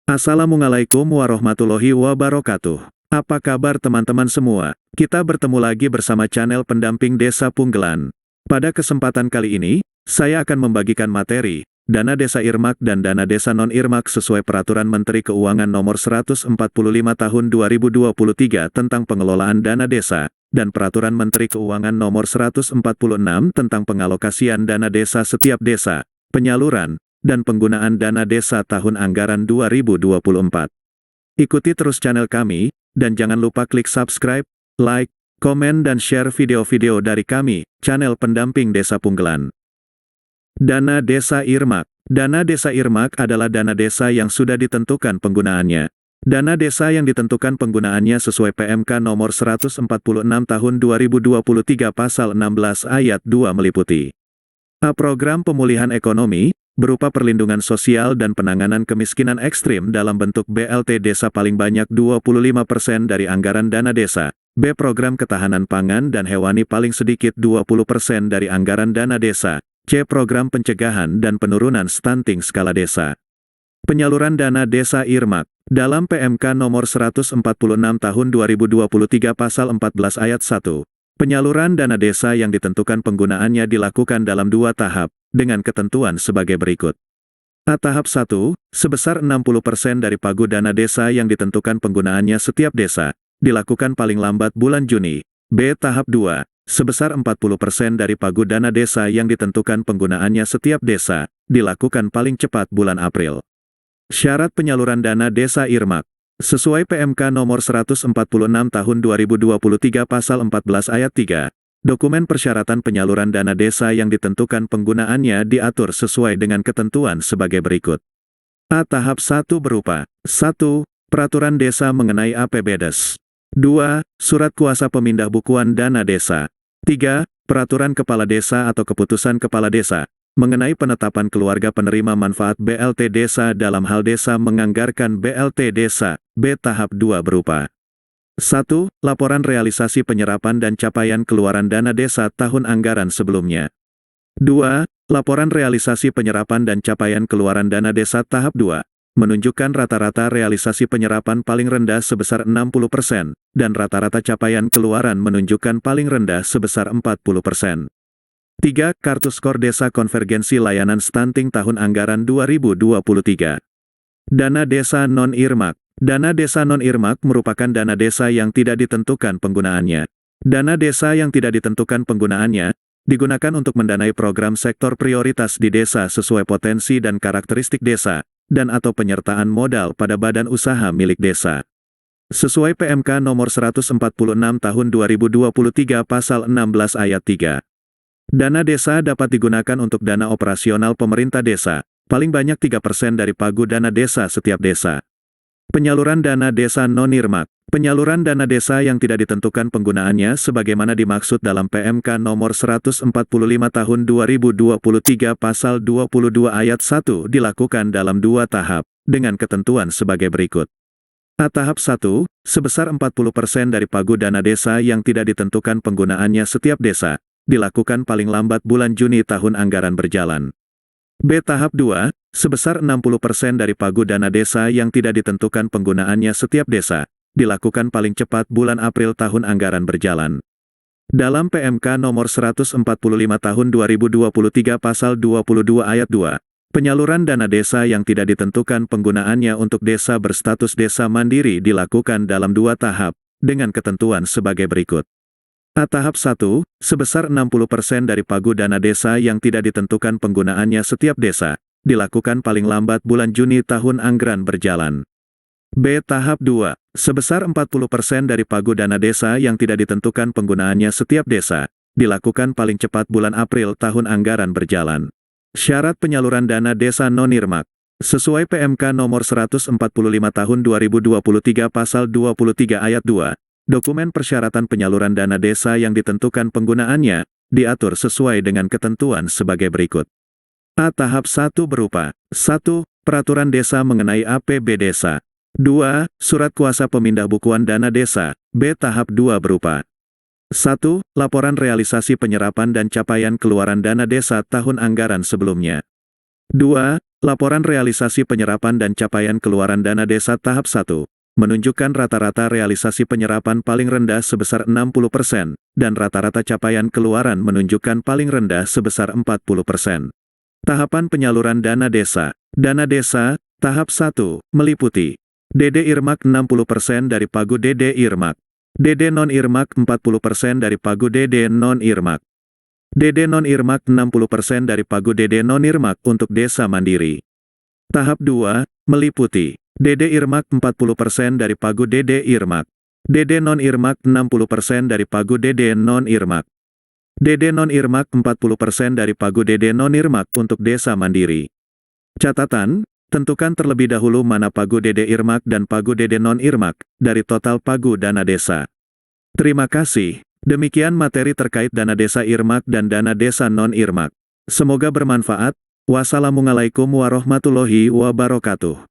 Assalamualaikum warahmatullahi wabarakatuh. Apa kabar teman-teman semua? Kita bertemu lagi bersama channel Pendamping Desa Punggelan. Pada kesempatan kali ini, saya akan membagikan materi, dana desa irmak dan dana desa non-irmak sesuai Peraturan Menteri Keuangan Nomor 145 Tahun 2023 tentang pengelolaan dana desa, dan Peraturan Menteri Keuangan Nomor 146 tentang pengalokasian dana desa setiap desa, penyaluran, dan penggunaan dana desa tahun anggaran 2024. Ikuti terus channel kami, dan jangan lupa klik subscribe, like, komen dan share video-video dari kami, channel Pendamping Desa Punggelan. Dana Desa Irmak. Dana Desa Irmak adalah dana desa yang sudah ditentukan penggunaannya. Dana desa yang ditentukan penggunaannya sesuai PMK nomor 146 tahun 2023 pasal 16 ayat 2 meliputi A. Program pemulihan ekonomi, berupa perlindungan sosial dan penanganan kemiskinan ekstrim dalam bentuk BLT Desa paling banyak 25% dari anggaran dana desa. B. Program ketahanan pangan dan hewani paling sedikit 20% dari anggaran dana desa. C. Program pencegahan dan penurunan stunting skala desa. Penyaluran dana desa irmak. Dalam PMK nomor 146 tahun 2023 pasal 14 ayat 1. Penyaluran dana desa yang ditentukan penggunaannya dilakukan dalam 2 tahap, dengan ketentuan sebagai berikut. A. Tahap 1, sebesar 60% dari pagu dana desa yang ditentukan penggunaannya setiap desa, dilakukan paling lambat bulan Juni. B. Tahap 2, sebesar 40% dari pagu dana desa yang ditentukan penggunaannya setiap desa, dilakukan paling cepat bulan April. Syarat penyaluran dana desa irmak. Sesuai PMK nomor 146 tahun 2023 pasal 14 ayat 3, dokumen persyaratan penyaluran dana desa yang ditentukan penggunaannya diatur sesuai dengan ketentuan sebagai berikut. A. Tahap 1 berupa 1. Peraturan desa mengenai APBDes. 2. Surat kuasa pemindah bukuan dana desa. 3. Peraturan kepala desa atau keputusan kepala desa mengenai penetapan keluarga penerima manfaat BLT Desa dalam hal desa menganggarkan BLT Desa. B. Tahap 2 berupa 1. Laporan realisasi penyerapan dan capaian keluaran dana desa tahun anggaran sebelumnya. 2. Laporan realisasi penyerapan dan capaian keluaran dana desa tahap 2, menunjukkan rata-rata realisasi penyerapan paling rendah sebesar 60%, dan rata-rata capaian keluaran menunjukkan paling rendah sebesar 40%. 3. Kartu skor desa konvergensi layanan stunting tahun anggaran 2023. Dana desa non-irmak. Dana desa non-irmak merupakan dana desa yang tidak ditentukan penggunaannya. Dana desa yang tidak ditentukan penggunaannya digunakan untuk mendanai program sektor prioritas di desa sesuai potensi dan karakteristik desa, dan atau penyertaan modal pada badan usaha milik desa. Sesuai PMK nomor 146 tahun 2023 pasal 16 ayat 3. Dana desa dapat digunakan untuk dana operasional pemerintah desa, paling banyak 3% dari pagu dana desa setiap desa. Penyaluran dana desa non-irmak. Penyaluran dana desa yang tidak ditentukan penggunaannya sebagaimana dimaksud dalam PMK nomor 145 tahun 2023 pasal 22 ayat 1 dilakukan dalam 2 tahap, dengan ketentuan sebagai berikut. A. Tahap 1, sebesar 40% dari pagu dana desa yang tidak ditentukan penggunaannya setiap desa, dilakukan paling lambat bulan Juni tahun anggaran berjalan. B. Tahap 2, sebesar 60% dari pagu dana desa yang tidak ditentukan penggunaannya setiap desa, dilakukan paling cepat bulan April tahun anggaran berjalan. Dalam PMK nomor 145 tahun 2023 pasal 22 ayat 2, penyaluran dana desa yang tidak ditentukan penggunaannya untuk desa berstatus desa mandiri dilakukan dalam 2 tahap, dengan ketentuan sebagai berikut. A. Tahap 1, sebesar 60% dari pagu dana desa yang tidak ditentukan penggunaannya setiap desa, dilakukan paling lambat bulan Juni tahun anggaran berjalan. B. Tahap 2, sebesar 40% dari pagu dana desa yang tidak ditentukan penggunaannya setiap desa, dilakukan paling cepat bulan April tahun anggaran berjalan. Syarat penyaluran dana desa non-irmak. Sesuai PMK nomor 145 tahun 2023 pasal 23 ayat 2, dokumen persyaratan penyaluran dana desa yang ditentukan penggunaannya diatur sesuai dengan ketentuan sebagai berikut. A. Tahap 1 berupa 1. Peraturan desa mengenai APB desa. 2. Surat kuasa pemindah bukuan dana desa. B. Tahap 2 berupa 1. Laporan realisasi penyerapan dan capaian keluaran dana desa tahun anggaran sebelumnya. 2. Laporan realisasi penyerapan dan capaian keluaran dana desa tahap 1 menunjukkan rata-rata realisasi penyerapan paling rendah sebesar 60%, dan rata-rata capaian keluaran menunjukkan paling rendah sebesar 40%. Tahapan penyaluran dana desa. Dana desa, tahap 1, meliputi DD Irmak 60% dari Pagu DD Irmak. DD Non-Irmak 40% dari Pagu DD Non-Irmak. DD Non-Irmak 60% dari Pagu DD Non-Irmak untuk desa mandiri. Tahap 2, meliputi DD Irmak 40% dari Pagu DD Irmak. DD Non-Irmak 60% dari Pagu DD Non-Irmak. DD Non-Irmak 40% dari Pagu DD Non-Irmak untuk desa mandiri. Catatan, tentukan terlebih dahulu mana Pagu DD Irmak dan Pagu DD Non-Irmak dari total Pagu dana desa. Terima kasih. Demikian materi terkait dana desa Irmak dan dana desa Non-Irmak. Semoga bermanfaat. Wassalamualaikum warahmatullahi wabarakatuh.